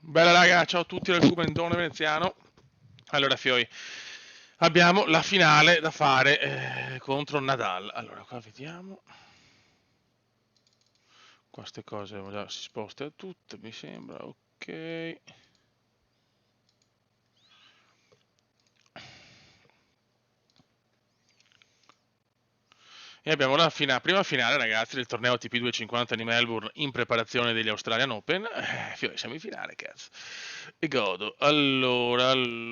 Bella raga, ciao a tutti dal Cubendone veneziano. Allora, Fioi, abbiamo la finale da fare contro Nadal. Allora, qua vediamo. Queste cose già si sposta a tutte, mi sembra, ok. E abbiamo la prima finale, ragazzi, del torneo ATP 250 di Melbourne in preparazione degli Australian Open. Fioi, semifinale, cazzo. E godo. Allora.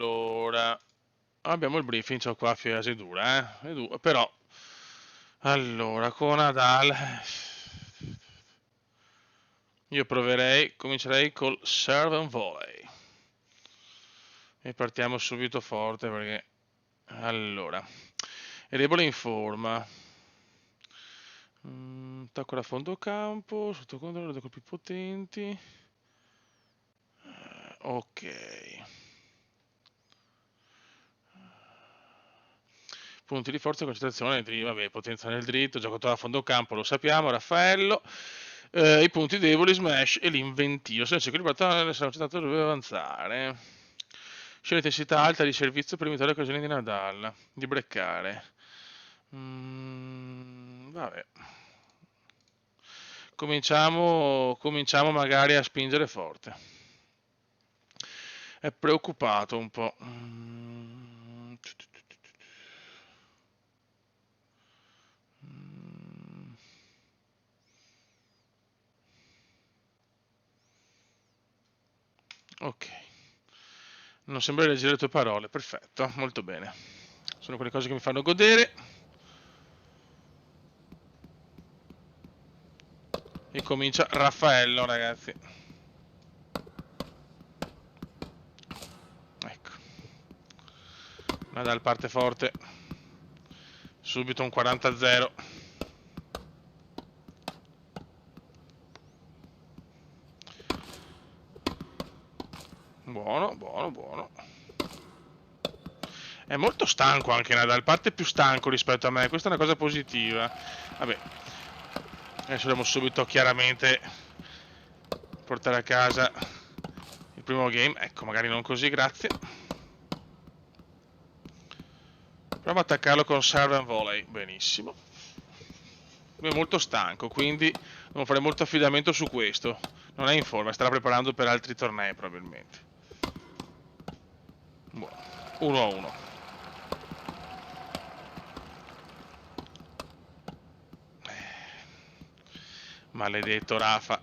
Abbiamo il briefing, c'ho qua Fiasi dura, però. Allora, con Nadal. Io comincerei col serve and volley. E partiamo subito forte perché. Allora. È debole in forma. Attacco da fondo campo, sotto controllo dei colpi potenti. Ok. Punti di forza e concentrazione, vabbè, potenza nel dritto, giocatore a fondo campo, lo sappiamo, Raffaello. I punti deboli, smash e l'inventio. Se il giocatore deve avanzare. Sceglie intensità alta di servizio per limitare le occasioni di Nadal, di breccare. Vabbè. Cominciamo magari a spingere forte. È preoccupato un po'. Ok. Non sembra leggere le tue parole, perfetto, molto bene. Sono quelle cose che mi fanno godere. E comincia Raffaello, ragazzi. Ecco. Nadal parte forte. Subito un 40-0. Buono, buono, buono. È molto stanco anche Nadal, parte più stanco rispetto a me, questa è una cosa positiva. Vabbè, adesso dobbiamo subito chiaramente portare a casa il primo game. Ecco, magari non così, grazie. Proviamo ad attaccarlo con serve and volley, benissimo. Lui è molto stanco, quindi devo fare molto affidamento su questo. Non è in forma, starà preparando per altri tornei probabilmente. Buono, 1-1. Maledetto Rafa.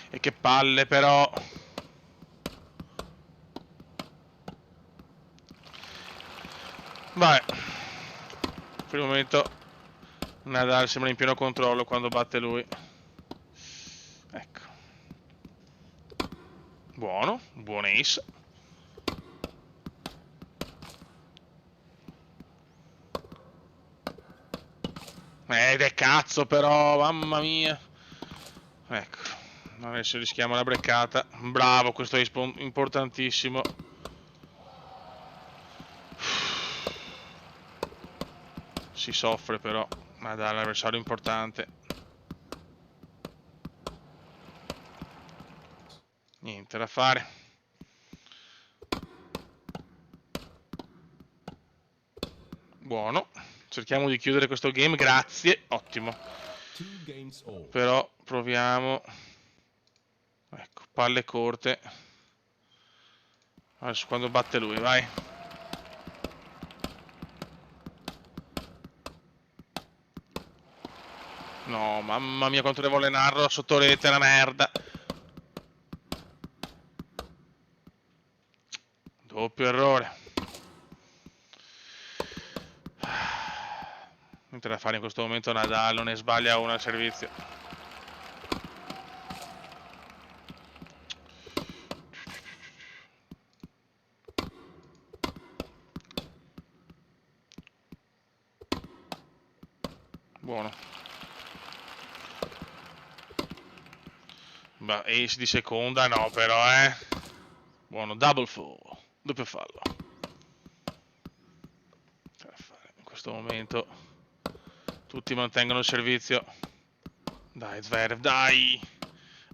E che palle però. Vai. Per il momento Nadal sembra in pieno controllo quando batte lui. Ecco. Buono, buon ace. Che cazzo però, mamma mia. Ecco, adesso rischiamo la breccata. Bravo, questo è importantissimo. Si soffre però, ma dall'avversario importante. Niente da fare. Buono. Cerchiamo di chiudere questo game, grazie. Ottimo. Però proviamo. Ecco, palle corte. Adesso quando batte lui, vai. No, mamma mia quanto devo allenarlo sotto rete, la merda. Doppio errore. Niente da fare in questo momento, Nadal non ne sbaglia una al servizio. Buono. Beh, ace di seconda no però, Buono, double fall. Doppio fallo. questo momento tutti mantengono il servizio. Dai Zverev, dai!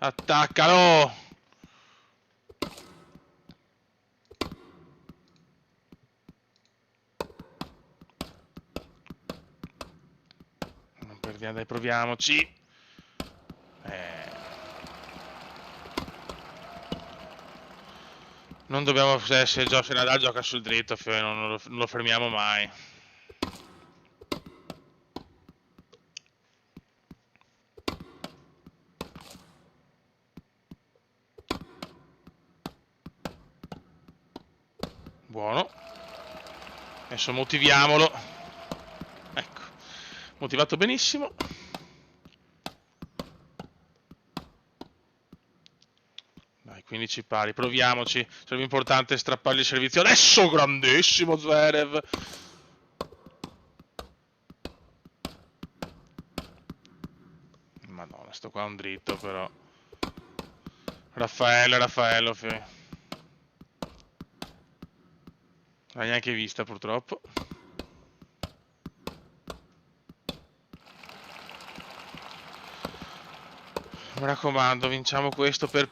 Attaccalo! Non perdiamo, dai, proviamoci. Non dobbiamo, se Nadal gioca sul dritto, non lo fermiamo mai. Buono. Adesso motiviamolo. Ecco, motivato benissimo. Dai, 15 pari, proviamoci. Sarebbe importante strappargli il servizio. Adesso, grandissimo Zverev. Madonna, sto qua un dritto però. Raffaello, l'hai neanche vista purtroppo. Mi raccomando, vinciamo questo per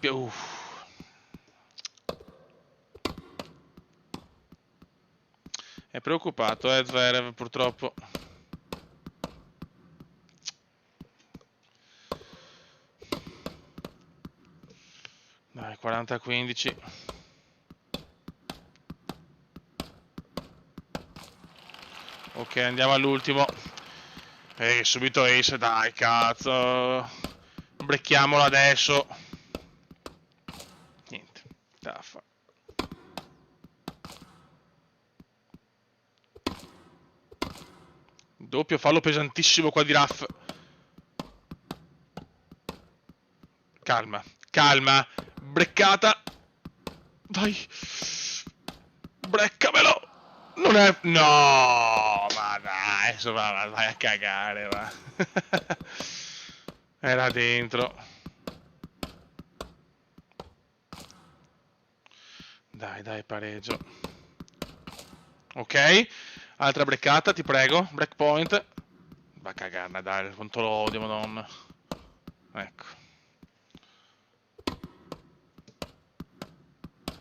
È preoccupato, Zverev, purtroppo. Dai, 40-15. Ok, andiamo all'ultimo. Subito ace, dai, cazzo. Brecchiamolo adesso. Niente, taffa. Doppio fallo pesantissimo qua di Raff. Calma, calma. Breccata. Vai. Breccamelo. Non è... No, ma dai, vai a cagare, va. Era dentro. Dai, pareggio. Ok. Altra breccata, ti prego. Breakpoint. Va a cagare, dai, quanto lo odio, madonna. Ecco.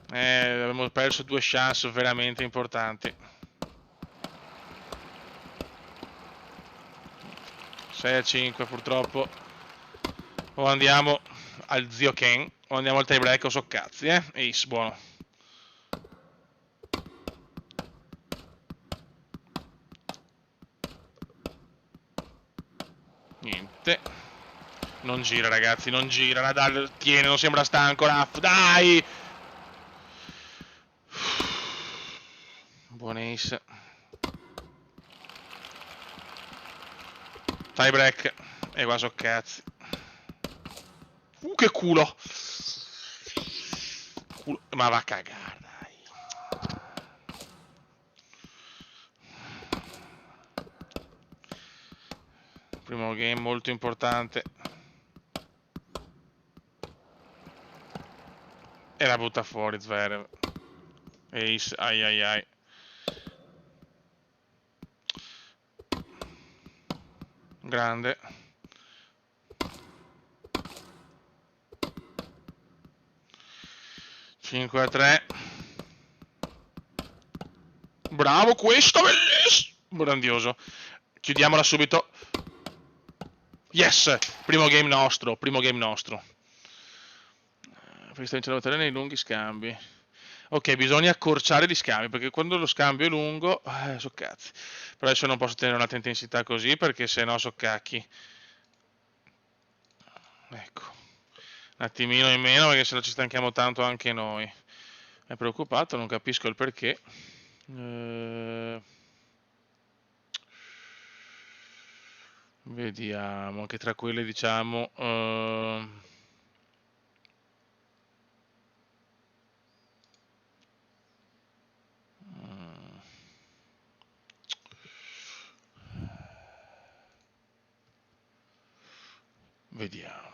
Abbiamo perso due chance veramente importanti. 6-5 purtroppo. O andiamo al zio Ken, o andiamo al tie break o so cazzi, Ace, buono. Niente. Non gira, ragazzi, non gira. Nadal tiene, non sembra stanco. Raff, dai! Buon ace. Tie break. E qua so cazzi. Che culo! Ma va a cagare, dai. Primo game molto importante. E la butta fuori Zverev. Ace, ai. Grande. Cinque a 3. Bravo, questo bellissimo. Grandioso. Chiudiamola subito. Yes! Primo game nostro. Perché sta vincendo la battaglia nei lunghi scambi. Ok, bisogna accorciare gli scambi, perché quando lo scambio è lungo... so cazzi. Però adesso non posso tenere un'alta intensità così, perché se no so cacchi. Ecco. Un attimino in meno, perché se no ci stanchiamo tanto anche noi. È preoccupato, non capisco il perché. Vediamo, che tra quelle diciamo... vediamo.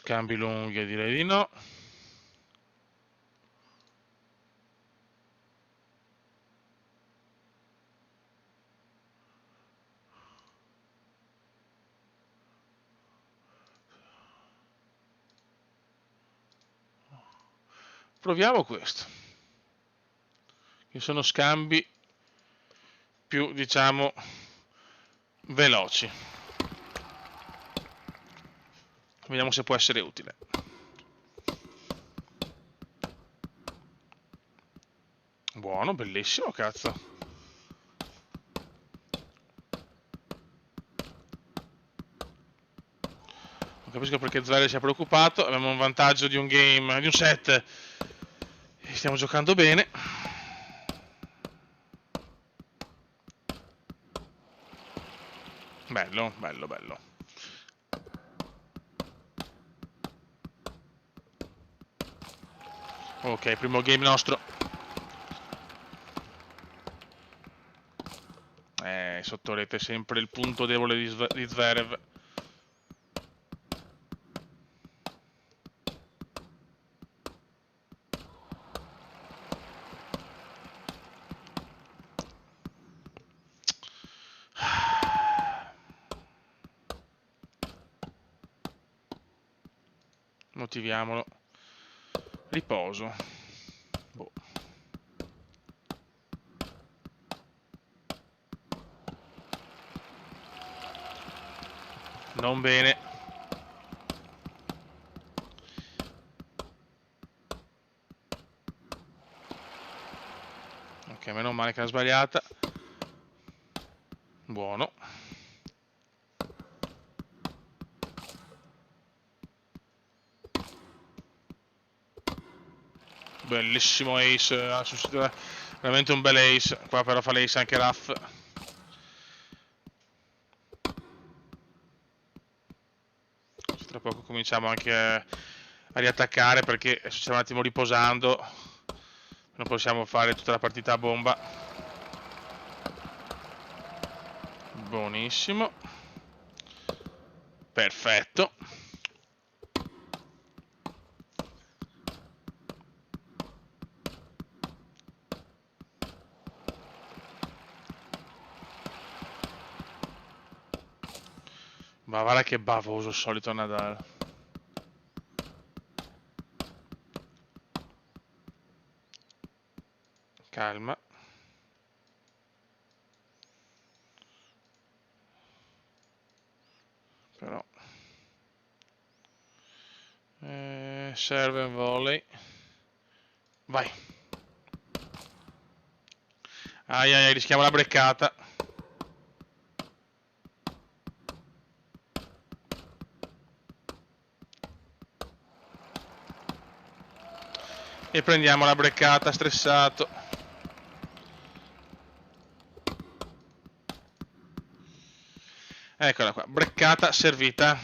scambi lunghi, direi di no. Proviamo questo, che sono scambi più, diciamo, veloci. Vediamo se può essere utile. Buono, bellissimo, cazzo. Non capisco perché Zverev sia preoccupato. Abbiamo un vantaggio di un game, di un set. Stiamo giocando bene. Bello, bello, bello. Ok, primo game nostro. Sotto rete è sempre il punto debole di Zverev. Motiviamolo. Riposo. Boh. Non bene. Ok, meno male che l'ha sbagliata. Buono. Bellissimo ace. Veramente un bel ace. Qua però fa l'ace anche Raff. Tra poco cominciamo anche a riattaccare perché ci stiamo un attimo riposando. Non possiamo fare tutta la partita a bomba. Buonissimo. Perfetto. Ma guarda che bavoso il solito Nadal. Calma. Però serve un volley. Vai. Ai ai ai, rischiamo la breccata. E prendiamo la breccata, stressato. Eccola qua, breccata servita.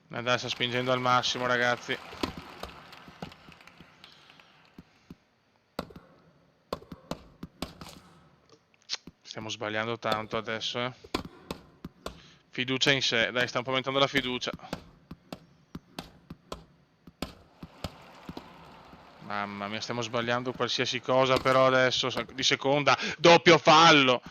Nadal sta spingendo al massimo, ragazzi. Stiamo sbagliando tanto adesso, Fiducia in sé, dai, sta un po' aumentando la fiducia. Mamma mia, stiamo sbagliando qualsiasi cosa però adesso, di seconda, doppio fallo!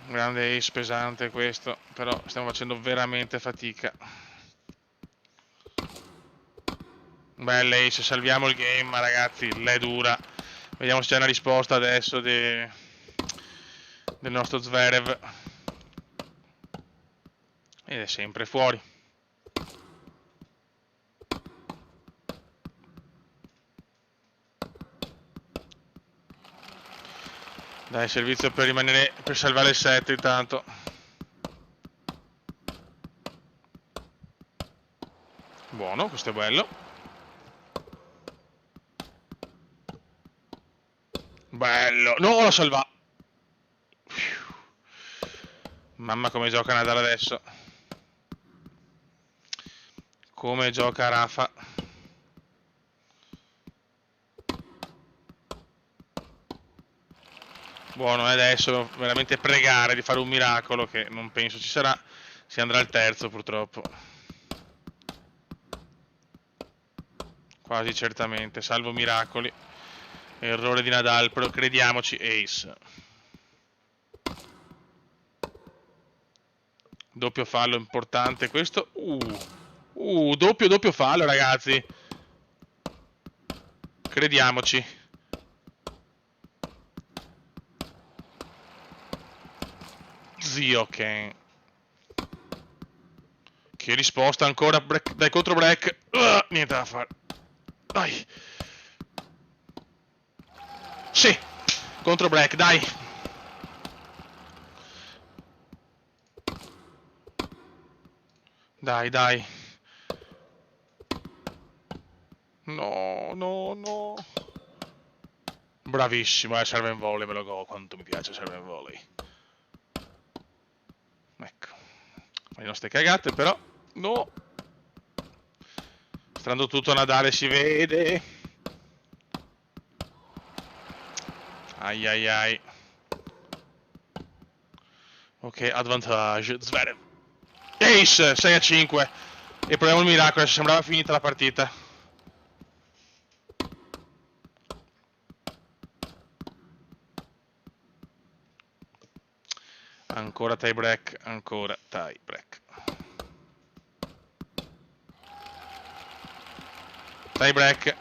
Grande ace pesante questo, però stiamo facendo veramente fatica. Bella ace, salviamo il game ragazzi, l'è dura. Vediamo se c'è una risposta adesso del nostro Zverev. Ed è sempre fuori. Dai, servizio per rimanere, per salvare il set intanto. Buono, questo è bello. Bello, no, lo salva. Mamma come gioca Nadal adesso. Come gioca Rafa. Buono, e adesso devo veramente pregare di fare un miracolo che non penso ci sarà. Si andrà al terzo purtroppo. Quasi certamente, salvo miracoli. Errore di Nadal, però crediamoci, ace. Doppio fallo importante questo. Doppio fallo ragazzi. Crediamoci. Zio Ken. Che risposta ancora, break, dai contro break. Niente da fare. Dai. Sì. Contro break, dai. Dai, dai. No, no, no. Bravissimo, serve in volley, me lo go. Quanto mi piace serve in volley. Ecco. Le nostre cagate, però. No. Strando tutto Nadale si vede. Ai ai ai. Ok, advantage. Zverev. Ace, 6-5. E proviamo il miracolo, sembrava finita la partita. Ancora tie break, ancora tie break. Tie break.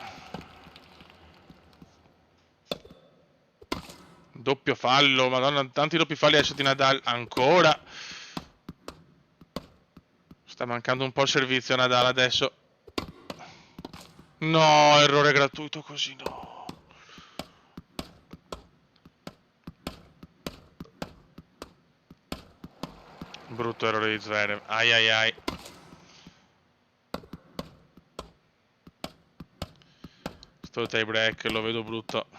Doppio fallo, madonna, tanti doppi falli adesso di Nadal. Ancora. Sta mancando un po' il servizio Nadal adesso. No, errore gratuito così, no. Brutto errore di Zverev. Ai ai ai. Sto tie break, lo vedo brutto.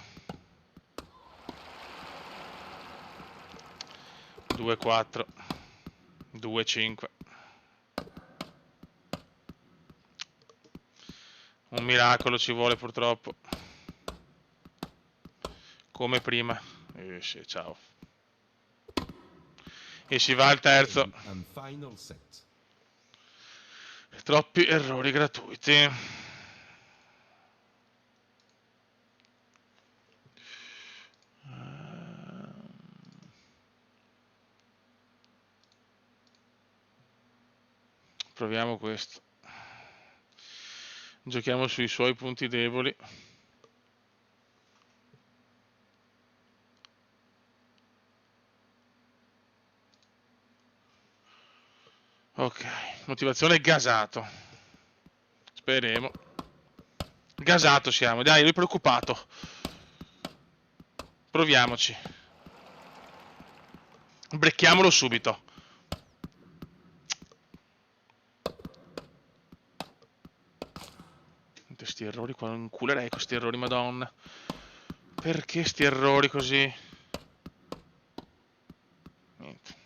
2-4. 2-5. Un miracolo ci vuole purtroppo. Come prima. Sì, ciao. E si va al terzo. Troppi errori gratuiti. Proviamo questo. Giochiamo sui suoi punti deboli. Ok, motivazione gasato. Speriamo. Gasato siamo, dai, lui preoccupato. Proviamoci. Brecchiamolo subito. Sti errori qua, inculerei questi errori, madonna. Perché sti errori così? Niente.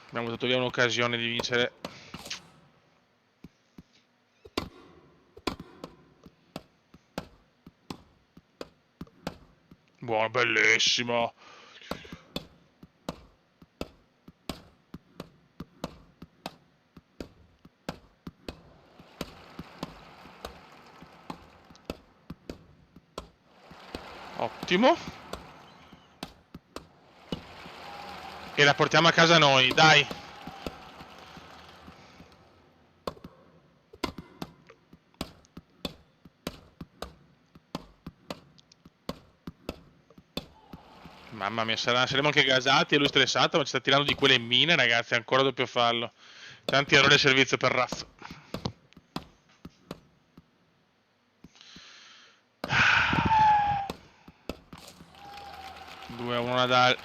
Abbiamo dato via un'occasione di vincere. Buono, bellissimo. Ottimo. E la portiamo a casa noi, dai. Mamma mia, saremo anche gasati e lui stressato, ma ci sta tirando di quelle mine, ragazzi, ancora doppio fallo. Tanti errori di servizio per Raff. Due a 1 Nadal.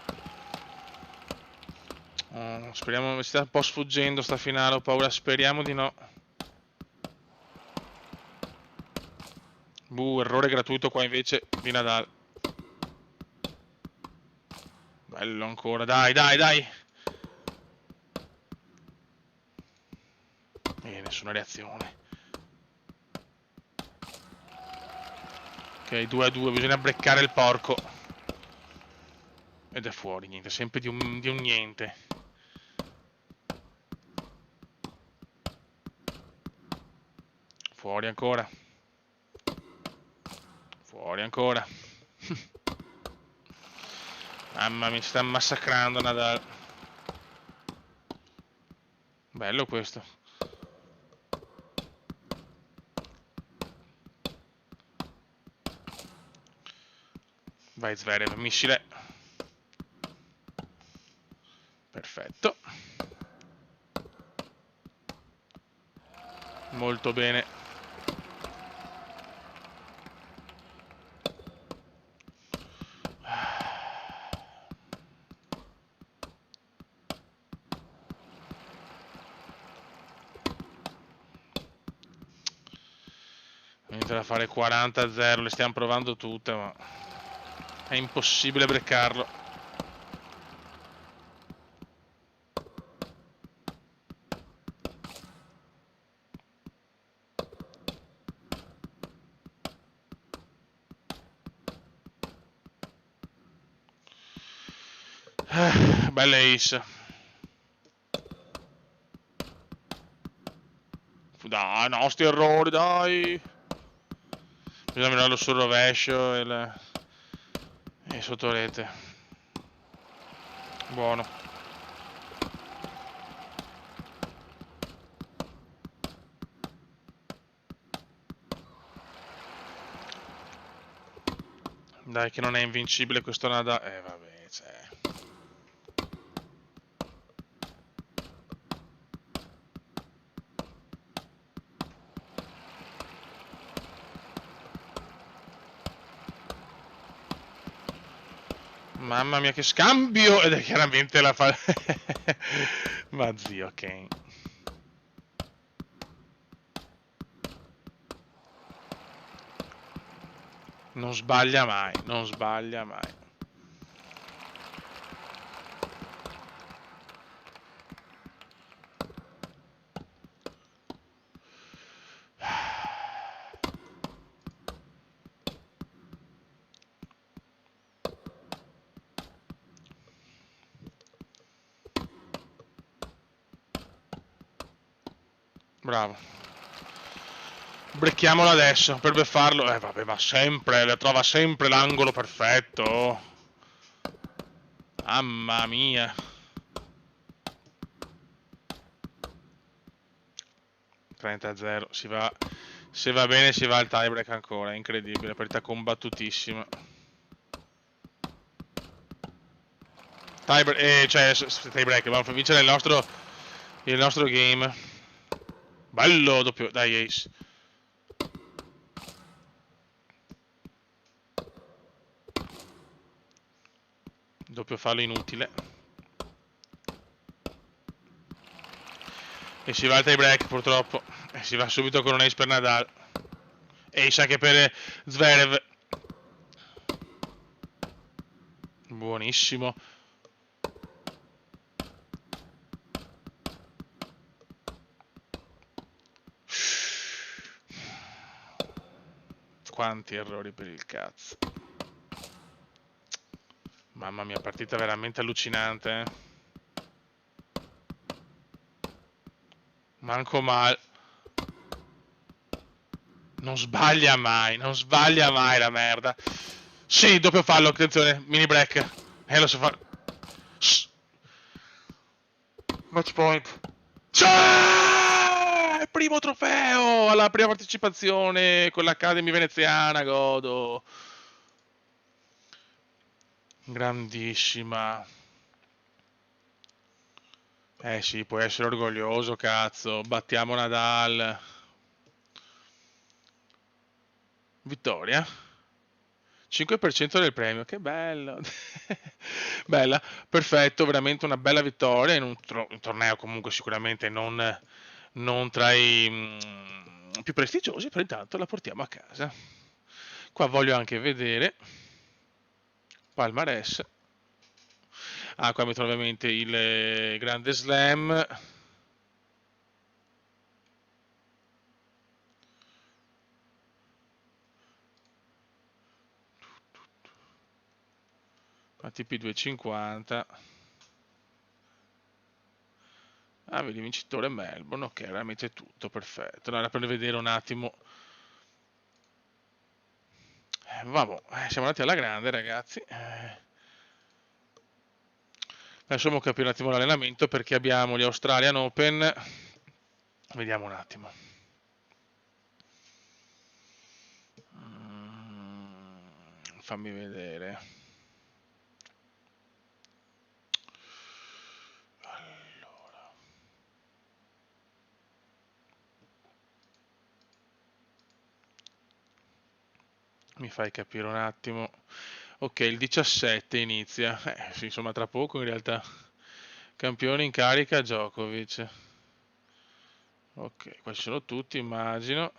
Speriamo, mi sta un po' sfuggendo sta finale, ho paura, speriamo di no. Errore gratuito qua invece di Nadal. Bello ancora, dai, dai, dai. Nessuna reazione. Ok, 2-2, bisogna breccare il porco. Ed è fuori, niente, sempre di un niente. Fuori ancora. Fuori ancora. Mamma mia, sta massacrando Nadal. Bello questo. Vai Zverev, missile. Perfetto. Molto bene. Inizia a fare 40-0, le stiamo provando tutte, ma è impossibile breccarlo. Bella ace. Dai, no, sti errori, dai. Bisogna mirarlo sul rovescio e sotto rete. Buono. Dai, che non è invincibile questo Nadal. Vabbè, cioè. Mamma mia che scambio! Ed è chiaramente la fa... Ma zio, ok. Non sbaglia mai, non sbaglia mai. Bravo. Brecchiamolo adesso per beffarlo. Vabbè, ma sempre, le trova sempre l'angolo perfetto. Mamma mia. 30-0, si va. Se va bene si va al tiebreak ancora, è incredibile, partita combattutissima. Tiebreak, cioè, tiebreak, va a vincere il nostro game. Bello, doppio, dai ace. Doppio fallo inutile. E si va al tiebreak purtroppo. E si va subito con un ace per Nadal. Ace anche per Zverev. Buonissimo. Quanti errori per il cazzo. Mamma mia, partita veramente allucinante, eh. Manco mal. Non sbaglia mai, non sbaglia mai la merda. Sì, doppio fallo, attenzione, mini break. Lo so fare. Match point. C'è! Primo trofeo alla prima partecipazione con l'Academy veneziana, godo. Grandissima. Sì, puoi essere orgoglioso, cazzo. Battiamo Nadal. Vittoria. 5% del premio, che bello. Bella, perfetto, veramente una bella vittoria in un torneo comunque sicuramente non tra i più prestigiosi, però intanto la portiamo a casa. Qua voglio anche vedere palmarès. Ah, qua metto ovviamente il Grande Slam. ATP 250. Ah, vedi, vincitore Melbourne, ok, veramente tutto, perfetto. Allora, per vedere un attimo. Vabbè, siamo andati alla grande, ragazzi. Adesso dobbiamo capire un attimo l'allenamento perché abbiamo gli Australian Open. Vediamo un attimo. Fammi vedere. Allora. Mi fai capire un attimo. Ok, il 17 inizia. Sì, insomma, tra poco in realtà. Campione in carica Djokovic. Ok, qua ci sono tutti, immagino.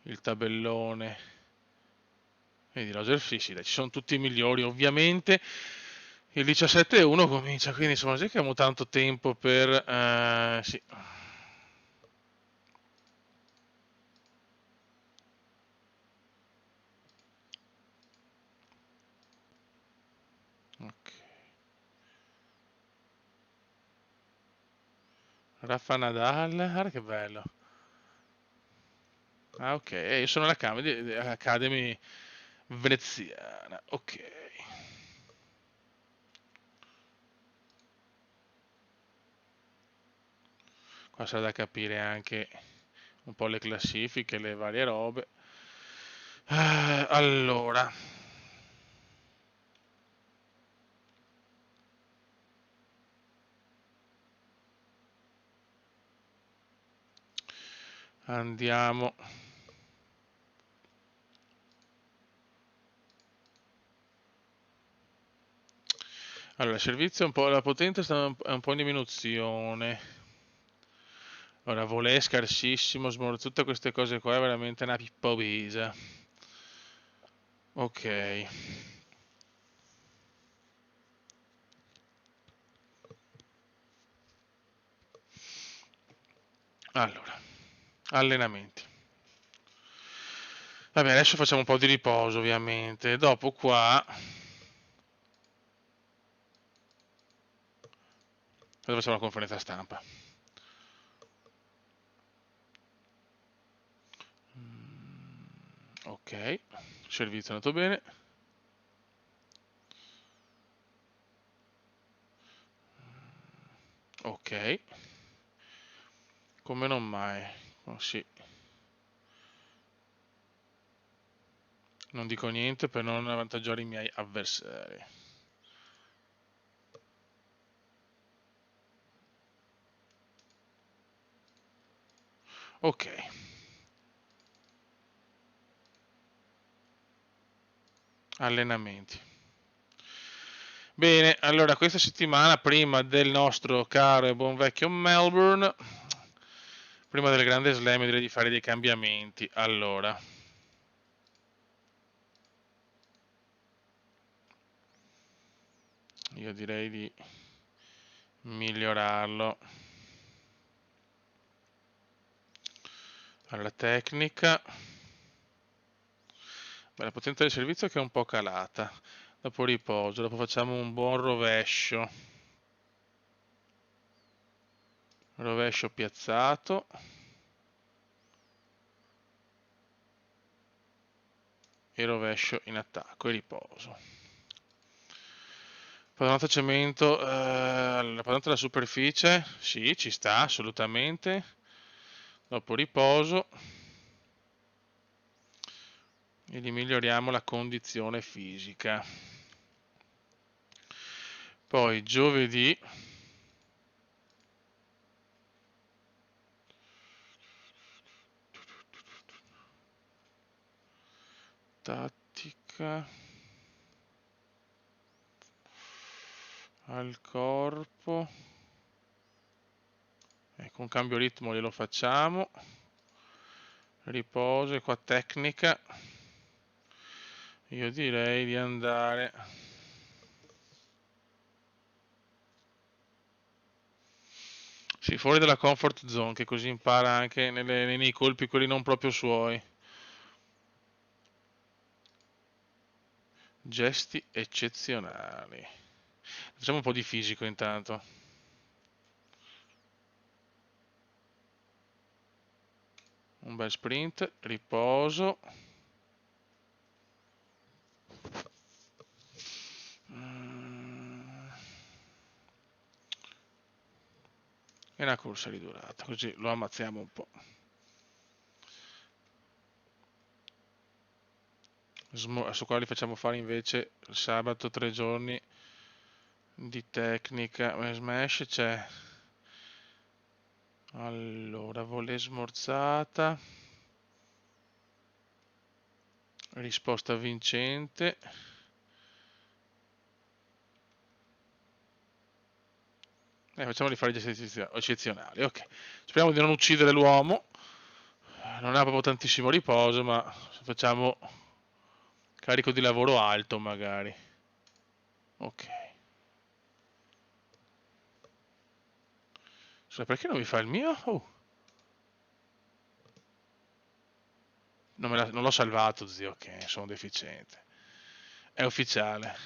Il tabellone. Vedi, Roger, sì, dai, ci sono tutti i migliori, ovviamente. Il 17-1 comincia, quindi insomma, non è che abbiamo tanto tempo per... sì. Ok. Rafa Nadal, guarda che bello. Ah, ok, io sono Academy veneziana, ok. Qua sarà da capire anche un po' le classifiche, le varie robe. Allora, andiamo. Allora, il servizio è un po', la potenza è un po' in diminuzione. Allora, volè scarsissimo, tutte queste cose qua è veramente una pippa obesa. Ok. Allora, allenamenti. Vabbè, adesso facciamo un po' di riposo, ovviamente. Dopo qua... Cosa facciamo la conferenza stampa? Ok, il servizio è andato bene. Ok, come non mai. Oh, sì. Non dico niente per non avvantaggiare i miei avversari. Ok. Allenamenti. Bene, allora questa settimana, prima del nostro caro e buon vecchio Melbourne, prima del grande slam, direi di fare dei cambiamenti. Allora, io direi di migliorarlo. Alla tecnica. Beh, la potenza del servizio che è un po' calata. Dopo riposo, dopo facciamo un buon rovescio. Rovescio piazzato. E rovescio in attacco e riposo. Padronanza cemento, la padronanza della superficie, sì, ci sta assolutamente. Dopo riposo e gli miglioriamo la condizione fisica. Poi giovedì tattica al corpo, ecco, un cambio ritmo glielo facciamo, riposo e qua tecnica io direi di andare sì, fuori dalla comfort zone, che così impara anche nei colpi quelli non proprio suoi. Gesti eccezionali. Facciamo un po' di fisico intanto. Un bel sprint, riposo. E una corsa di durata, così lo ammazziamo un po'. Adesso qua li facciamo fare invece il sabato 3 giorni di tecnica. Smash c'è. Allora, volley smorzata. Risposta vincente. Facciamoli fare gli eccezionali. Ok. Speriamo di non uccidere l'uomo. Non ha proprio tantissimo riposo, ma facciamo carico di lavoro alto magari. Ok. Scusa, perché non mi fa il mio? Non l'ho salvato, zio, che sono deficiente. È ufficiale.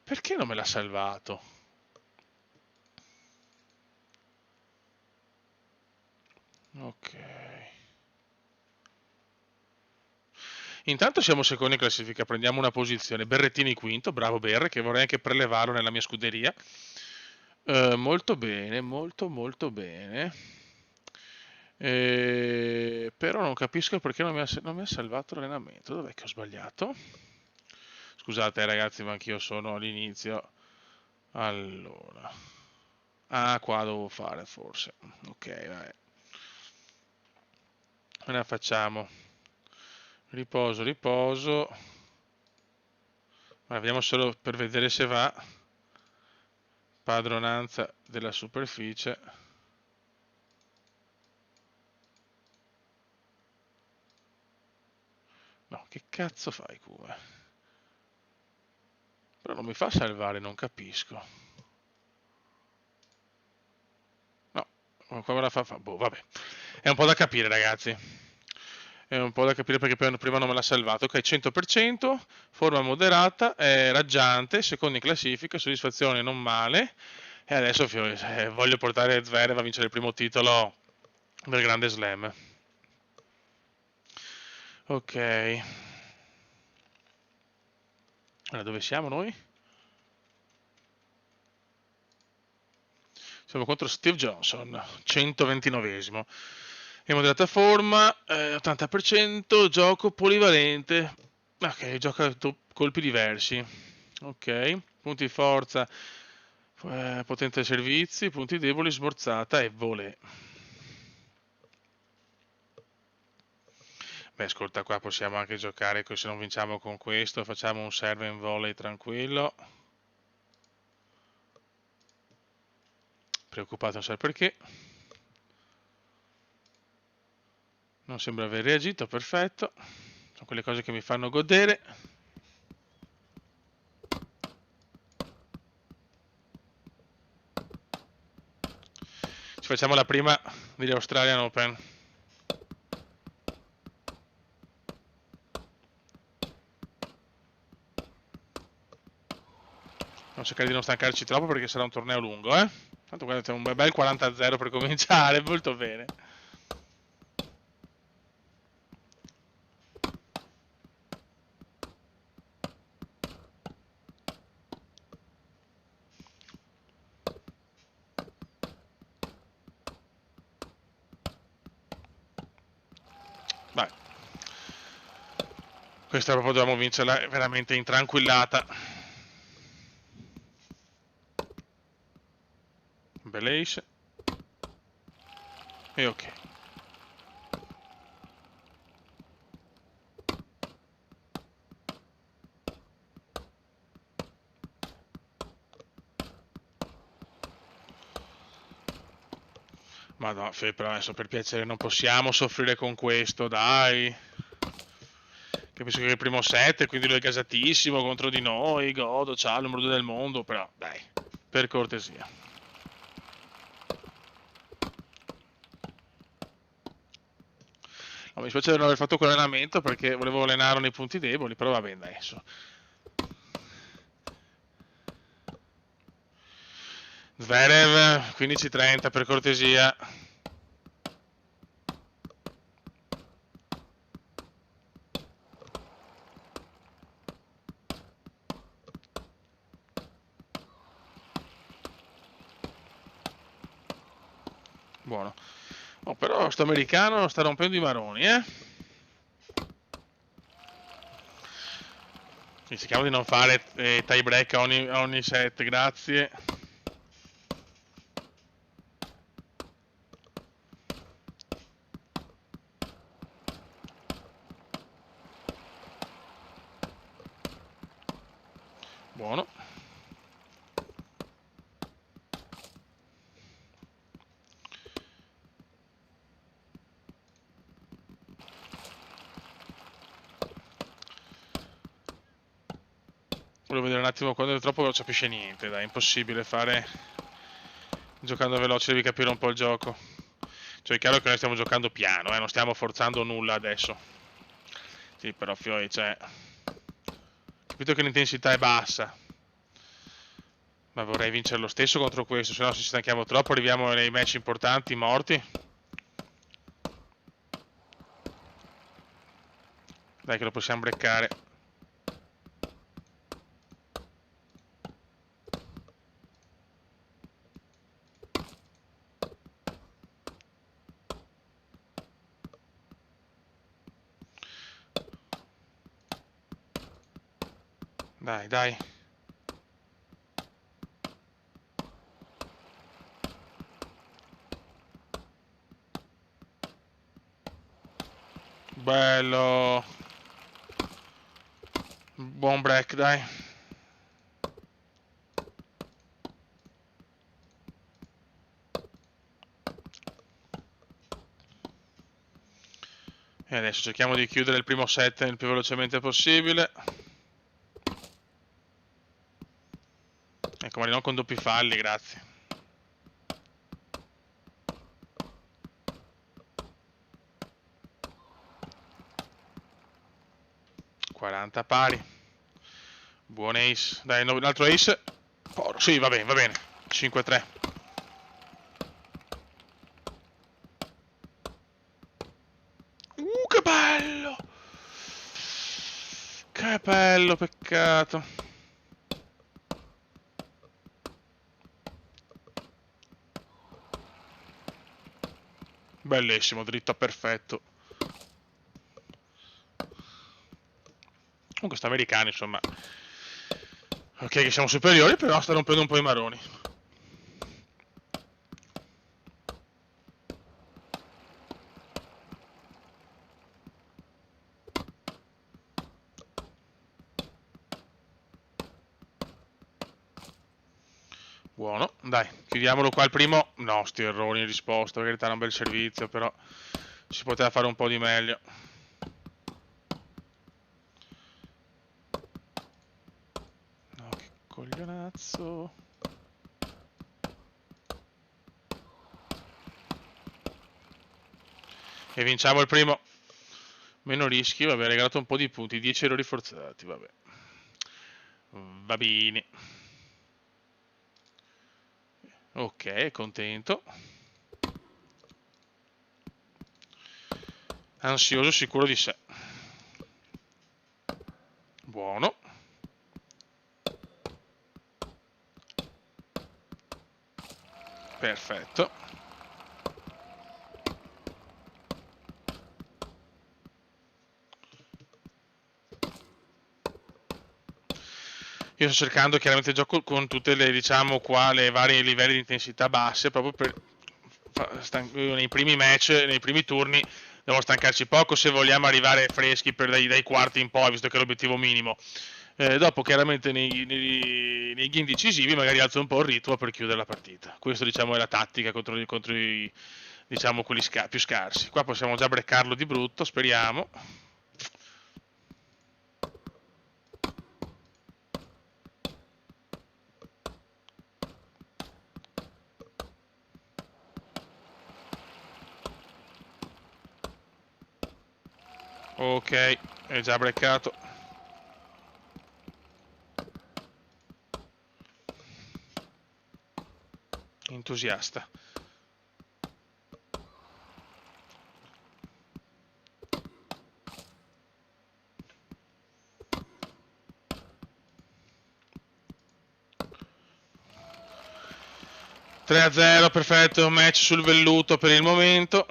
Perché non me l'ha salvato? Ok. Intanto siamo secondi in classifica, prendiamo una posizione. Berrettini quinto, bravo Berre, che vorrei anche prelevarlo nella mia scuderia. Molto bene, molto molto bene. Però non capisco perché non mi ha salvato l'allenamento. Dov'è che ho sbagliato? Scusate ragazzi, ma anch'io sono all'inizio. Allora. Ah, qua devo fare forse. Ok, vabbè. Ne facciamo. Riposo, riposo. Ma vediamo solo per vedere se va. Padronanza della superficie. No, che cazzo fai, Cuba? Però non mi fa salvare, non capisco. No, qua me la fa. Boh, vabbè. È un po' da capire, ragazzi. È un po' da capire perché prima non me l'ha salvato. Ok, 100%, forma moderata, raggiante, secondo in classifica, soddisfazione non male. E adesso voglio portare Zverev a vincere il primo titolo del Grande Slam. Ok. Allora, dove siamo noi? Siamo contro Steve Johnson, 129esimo. In moderata forma, 80%, gioco polivalente. Ok, gioca colpi diversi. Ok, punti forza, potente servizi, punti deboli, smorzata e volée. Beh, ascolta, qua possiamo anche giocare, se non vinciamo con questo, facciamo un serve in volley tranquillo. Preoccupato non so perché. Non sembra aver reagito, perfetto. Sono quelle cose che mi fanno godere. Ci facciamo la prima degli Australian Open. Non cercare di non stancarci troppo perché sarà un torneo lungo, eh? Tanto guarda, c'è un bel 40-0 per cominciare, molto bene. Vai. Questa proprio dobbiamo vincerla veramente in tranquillata. Bel ace. E ok. Ma no, però adesso per piacere non possiamo soffrire con questo, dai. Capisco che è il primo set, quindi lui è gasatissimo contro di noi, godo, ciao, il numero 2 del mondo, però dai, per cortesia. No, mi spiace di non aver fatto quell'allenamento perché volevo allenarlo nei punti deboli, però va bene, adesso. Zverev, 15-30 per cortesia. Buono. Oh, però sto americano sta rompendo i maroni, eh? Rischiamo di non fare tie break a ogni set, grazie. Buono. Volevo vedere un attimo quando è troppo non capisce niente, dai, è impossibile fare. Giocando veloce devi capire un po' il gioco. Cioè è chiaro che noi stiamo giocando piano, non stiamo forzando nulla adesso. Sì, però Fioi, cioè. Capito che l'intensità è bassa. Ma vorrei vincere lo stesso contro questo, se no se ci stanchiamo troppo arriviamo nei match importanti morti. Dai che lo possiamo breccare. Dai, dai. Bello. Buon break, dai. E adesso cerchiamo di chiudere il primo set il più velocemente possibile. Ecco, ma non con doppi falli, grazie. (40 pari). Buon ace. Dai, un altro ace. Sì, va bene, va bene. 5-3. Che bello! Che bello, peccato. Bellissimo, dritto perfetto. Comunque sta americano, insomma. Ok che siamo superiori, però sta rompendo un po' i maroni. Buono, dai, chiudiamolo qua il primo. No, sti errori in risposta, per carità era un bel servizio, però si poteva fare un po' di meglio. No, che coglionazzo. E vinciamo il primo. Meno rischi, vabbè, regalato un po' di punti, 10 errori forzati, vabbè. Va bene. Ok, contento. Ansioso, sicuro di sé. Buono. Perfetto. Io sto cercando chiaramente il gioco con tutte le, diciamo qua, le varie livelli di intensità basse, proprio per nei primi match, nei primi turni, devo stancarci poco se vogliamo arrivare freschi dai quarti in poi, visto che è l'obiettivo minimo. Dopo chiaramente nei game decisivi magari alzo un po' il ritmo per chiudere la partita. Questo diciamo è la tattica contro i diciamo quelli più scarsi. Qua possiamo già breccarlo di brutto, speriamo. Ok, è già breccato. Entusiasta. (3-0), perfetto, match sul velluto per il momento.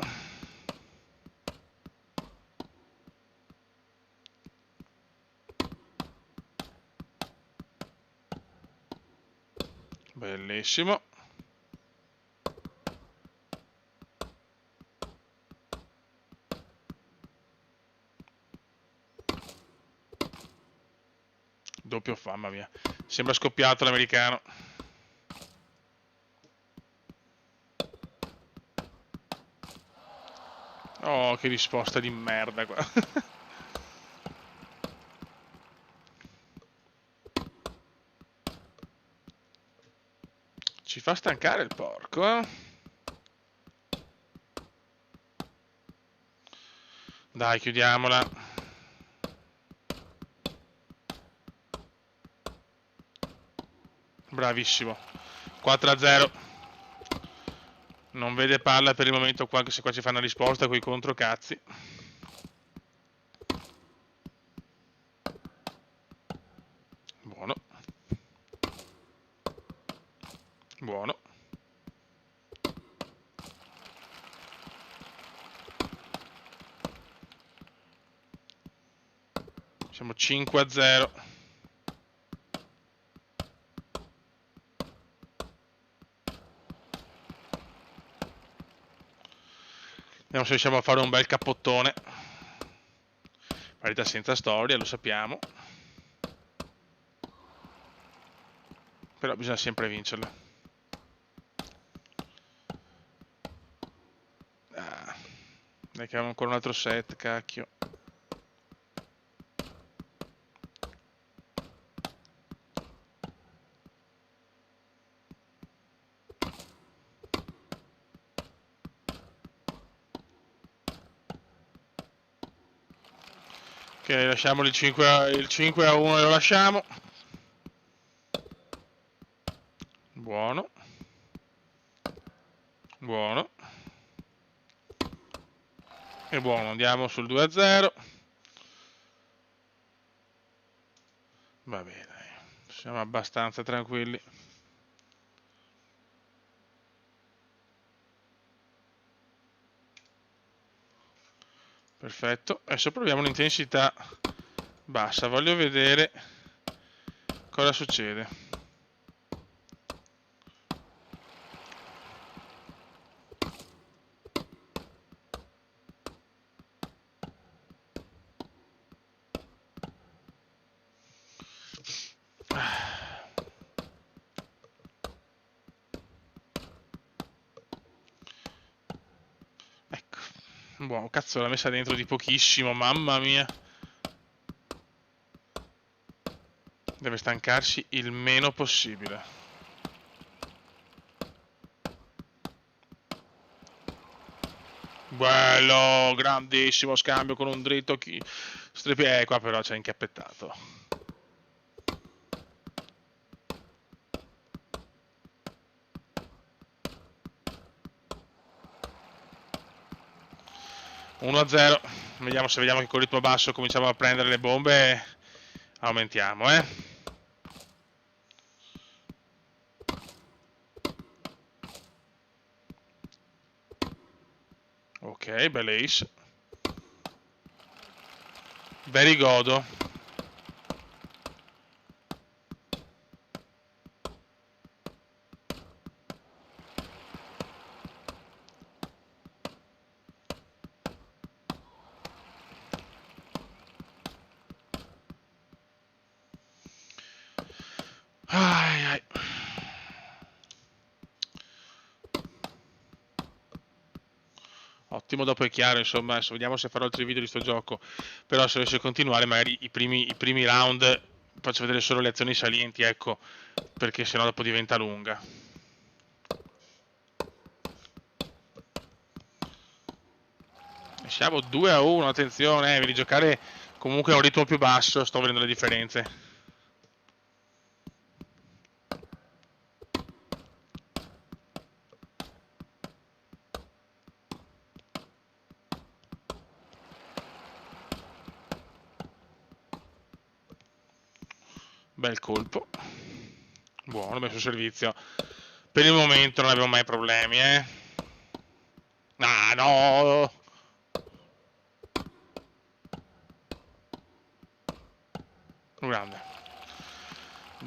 Bellissimo. Doppio, mamma mia. Sembra scoppiato l'americano. Oh, che risposta di merda qua. Ci fa stancare il porco, eh? Dai, chiudiamola. Bravissimo. 4-0. Non vede palla per il momento qua, anche se qua ci fa una risposta con i controcazzi. Buono. Buono. Siamo 5-0. Vediamo se riusciamo a fare un bel cappottone. Parità senza storia, lo sappiamo. Però bisogna sempre vincerle. Ah, dai che abbiamo ancora un altro set, cacchio. Ok, lasciamo il 5-1 e lo lasciamo. Buono. Buono. E buono, andiamo sul 2-0. Vabbè, dai. Siamo abbastanza tranquilli. Perfetto. Adesso proviamo un'intensità bassa. Voglio vedere cosa succede. Ecco. Buono, cazzo l'ha messa dentro di pochissimo, mamma mia. Deve stancarsi il meno possibile. Bello, grandissimo scambio con un dritto. Qua però ci ha inchiappettato. (1-0). Vediamo se vediamo che con ritmo basso cominciamo a prendere le bombe. Aumentiamo, eh. Ok, bel ace. Very godo. Ai, ai. Ottimo, dopo è chiaro, insomma, adesso vediamo se farò altri video di sto gioco, però se riesco a continuare magari i primi round faccio vedere solo le azioni salienti, ecco, perché sennò dopo diventa lunga. E siamo 2-1, attenzione, devi giocare comunque a un ritmo più basso, sto vedendo le differenze. Bel colpo. Buono, messo servizio. Per il momento non abbiamo mai problemi, eh. Ah, no! Grande.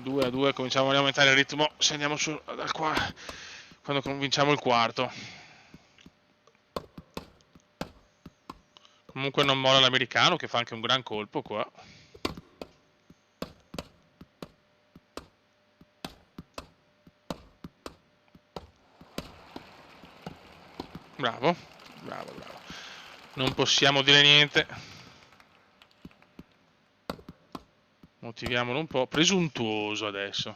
2-2, cominciamo ad aumentare il ritmo. Se andiamo su da qua, quando convinciamo il quarto. Comunque non molla l'americano, che fa anche un gran colpo qua. Bravo, bravo, bravo. Non possiamo dire niente. Motiviamolo un po'. Presuntuoso adesso.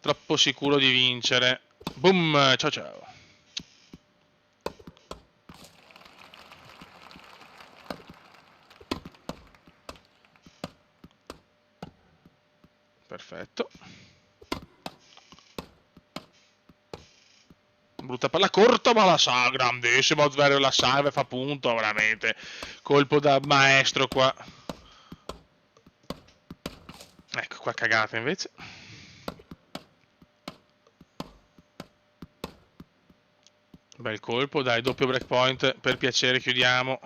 Troppo sicuro di vincere. Boom, ciao ciao. Perfetto. Brutta palla corta, ma la sa, grandissimo Zverev, la salva e fa punto, veramente. Colpo da maestro qua. Ecco qua cagata invece. Bel colpo, dai, doppio breakpoint, per piacere chiudiamo.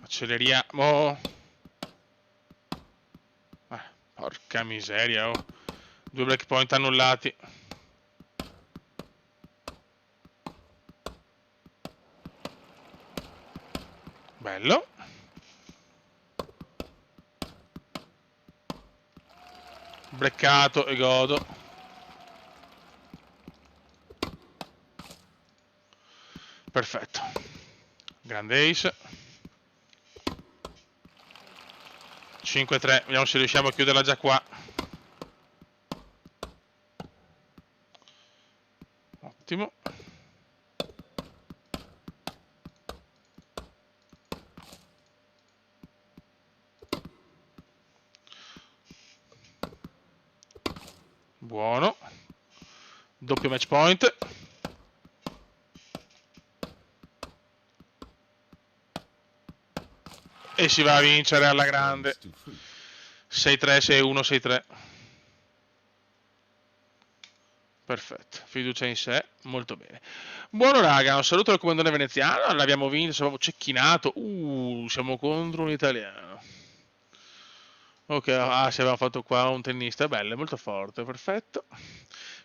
Acceleriamo. Porca miseria, oh. 2 breakpoint annullati. Bello. Breccato e godo. Perfetto. Grande ace. 5-3, vediamo se riusciamo a chiuderla già qua. Ottimo. Buono. Doppio match point. E si va a vincere alla grande. 6-3, 6-1, 6-3. Perfetto, fiducia in sé, molto bene. Buono raga, un saluto al comandante veneziano, l'abbiamo vinto, siamo cecchinato. Siamo contro un italiano. Ok, sì, abbiamo fatto qua un tennista, bello, molto forte, perfetto.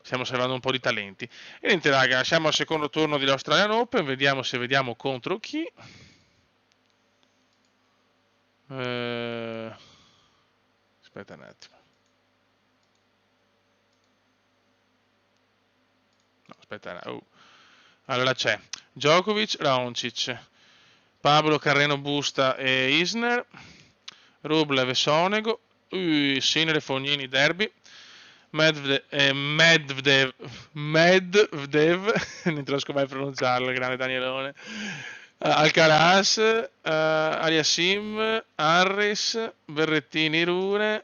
Stiamo salvando un po' di talenti. E niente raga, siamo al secondo turno dell'Australian Open, vediamo se vediamo contro chi. Aspetta un attimo. No, aspetta un attimo. Allora c'è Djokovic, Raonic, Pablo Carreno Busta e Isner, Rublev e Sonego, Sinner e Fognini Derby, Medvedev, non riesco mai a pronunciarlo, il grande Danielone, Alcaraz, Aliassim, Harris, Berrettini Rune,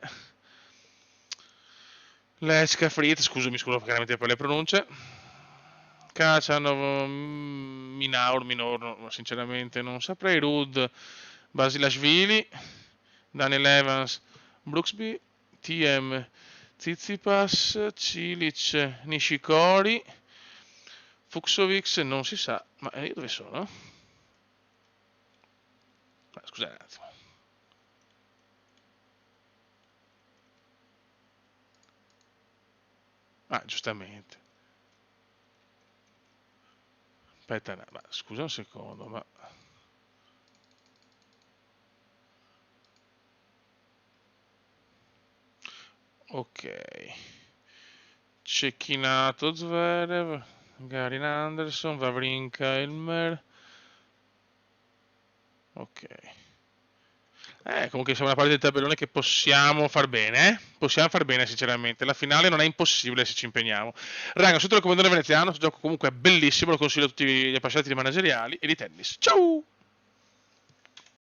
Lechka Fritz, scuso chiaramente per le pronunce, Kachanov, Minor, sinceramente non saprei, Rud, Basilashvili, Daniel Evans, Brooksby, TM, Tsitsipas, Cilic, Nishikori, Fuxovics, non si sa, ma io dove sono? Scusate un attimo. Giustamente. Aspetta, no, ma scusa un secondo, ma... Ok. Cecchinato Zverev, Garin Anderson, Wawrinka Elmer. Ok. Comunque siamo una parte del tabellone che possiamo far bene, eh? Possiamo far bene sinceramente. La finale non è impossibile se ci impegniamo. Raga, sotto il comandone veneziano, questo gioco comunque è bellissimo, lo consiglio a tutti gli appassionati di manageriali e di tennis. Ciao!